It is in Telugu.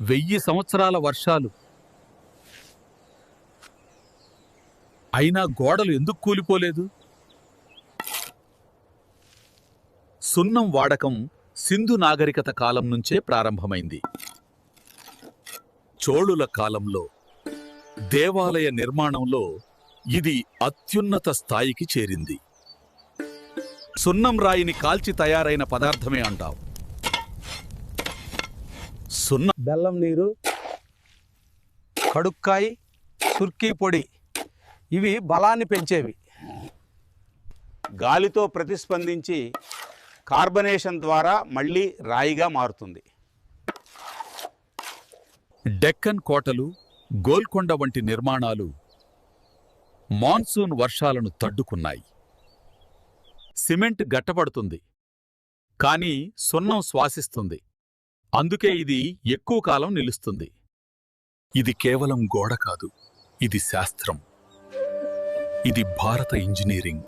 1000 సంవత్సరాల వర్షాలు అయినా గోడలు ఎందుకు కూలిపోలేదు? సున్నం వాడకం సింధు నాగరికత కాలం నుంచే ప్రారంభమైంది. చోళుల కాలంలో దేవాలయ నిర్మాణంలో ఇది అత్యున్నత స్థాయికి చేరింది. సున్నం రాయిని కాల్చి తయారైన పదార్థమే అంటాం. బెల్లం నీరు, కడుక్కాయ, సుర్కీ పొడి ఇవి బలాన్ని పెంచేవి. గాలితో ప్రతిస్పందించి కార్బనేషన్ ద్వారా మళ్ళీ రాయిగా మారుతుంది. డెక్కన్ కోటలు, గోల్కొండ వంటి నిర్మాణాలు మాన్సూన్ వర్షాలను తడ్డుకున్నాయి. సిమెంట్ గట్టపడుతుంది, కానీ సున్నం శ్వాసిస్తుంది. అందుకే ఇది ఎక్కువ కాలం నిలుస్తుంది. ఇది కేవలం గోడ కాదు, ఇది శాస్త్రం. ఇది భారత ఇంజనీరింగ్.